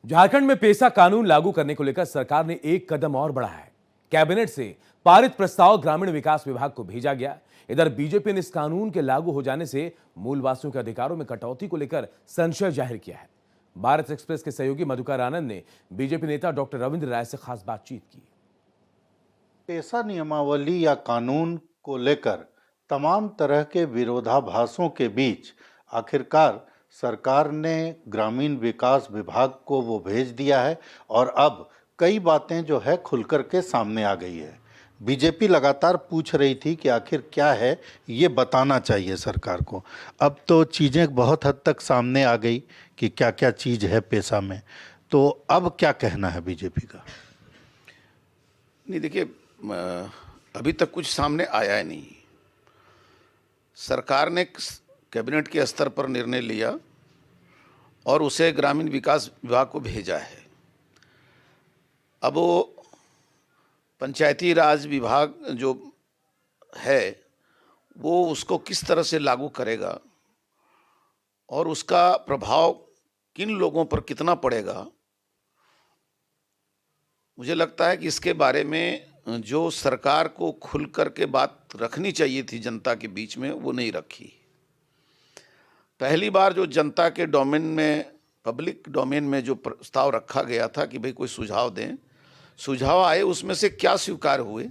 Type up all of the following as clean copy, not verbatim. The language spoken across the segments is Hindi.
झारखंड में पेसा कानून लागू करने को लेकर सरकार ने एक कदम और बढ़ाया है। कैबिनेट से पारित प्रस्ताव ग्रामीण विकास विभाग को भेजा गया। इधर बीजेपी ने इस कानून के लागू हो जाने से मूलवासियों के अधिकारों में कटौती को लेकर संशय जाहिर किया है। भारत एक्सप्रेस के सहयोगी मधुकर आनंद ने बीजेपी नेता डॉक्टर रविंद्र राय से खास बातचीत की। पेशा नियमावली या कानून को लेकर तमाम तरह के विरोधाभासों के बीच आखिरकार सरकार ने ग्रामीण विकास विभाग को वो भेज दिया है और अब कई बातें जो है खुलकर के सामने आ गई है। बीजेपी लगातार पूछ रही थी कि आखिर क्या है, ये बताना चाहिए सरकार को। अब तो चीज़ें बहुत हद तक सामने आ गई कि क्या क्या चीज़ है पेशा में। तो अब क्या कहना है बीजेपी का? नहीं, देखिए, अभी तक कुछ सामने आया ही नहीं। सरकार ने कैबिनेट के स्तर पर निर्णय लिया और उसे ग्रामीण विकास विभाग को भेजा है। अब वो पंचायती राज विभाग जो है वो उसको किस तरह से लागू करेगा और उसका प्रभाव किन लोगों पर कितना पड़ेगा, मुझे लगता है कि इसके बारे में जो सरकार को खुल कर के बात रखनी चाहिए थी जनता के बीच में, वो नहीं रखी। पहली बार जो जनता के डोमेन में, पब्लिक डोमेन में जो प्रस्ताव रखा गया था कि भाई कोई सुझाव दें, सुझाव आए, उसमें से क्या स्वीकार हुए,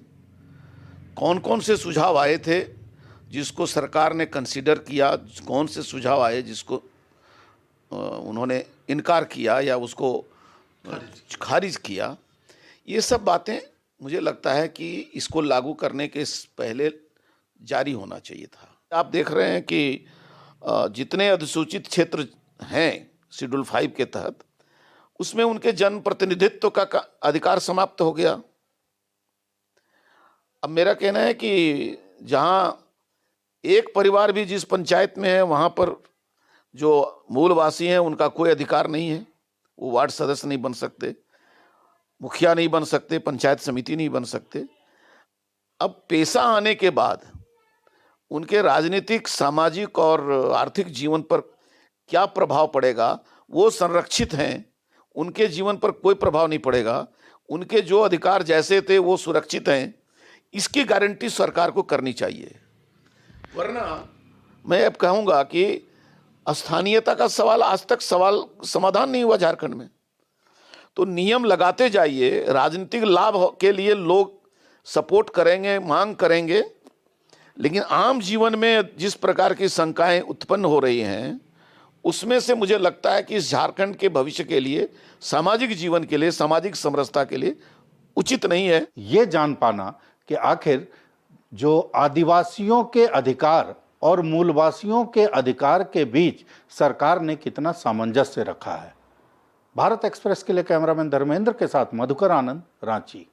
कौन कौन से सुझाव आए थे जिसको सरकार ने कंसीडर किया, कौन से सुझाव आए जिसको उन्होंने इनकार किया या उसको खारिज किया, ये सब बातें मुझे लगता है कि इसको लागू करने के पहले जारी होना चाहिए था। आप देख रहे हैं कि जितने अधिसूचित क्षेत्र हैं शेड्यूल 5 के तहत, उसमें उनके जन प्रतिनिधित्व का अधिकार समाप्त हो गया। अब मेरा कहना है कि जहां एक परिवार भी जिस पंचायत में है वहां पर जो मूलवासी हैं उनका कोई अधिकार नहीं है। वो वार्ड सदस्य नहीं बन सकते, मुखिया नहीं बन सकते, पंचायत समिति नहीं बन सकते। अब पेशा आने के बाद उनके राजनीतिक, सामाजिक और आर्थिक जीवन पर क्या प्रभाव पड़ेगा, वो संरक्षित हैं, उनके जीवन पर कोई प्रभाव नहीं पड़ेगा, उनके जो अधिकार जैसे थे वो सुरक्षित हैं, इसकी गारंटी सरकार को करनी चाहिए। वरना मैं अब कहूँगा कि स्थानीयता का सवाल आज तक समाधान नहीं हुआ झारखंड में। तो नियम लगाते जाइए, राजनीतिक लाभ के लिए लोग सपोर्ट करेंगे, मांग करेंगे, लेकिन आम जीवन में जिस प्रकार की शंकाएं उत्पन्न हो रही हैं, उसमें से मुझे लगता है कि इस झारखंड के भविष्य के लिए, सामाजिक जीवन के लिए, सामाजिक समरसता के लिए उचित नहीं है। ये जान पाना कि आखिर जो आदिवासियों के अधिकार और मूलवासियों के अधिकार के बीच सरकार ने कितना सामंजस्य रखा है। भारत एक्सप्रेस के लिए कैमरामैन धर्मेंद्र के साथ मधुकर आनंद, रांची।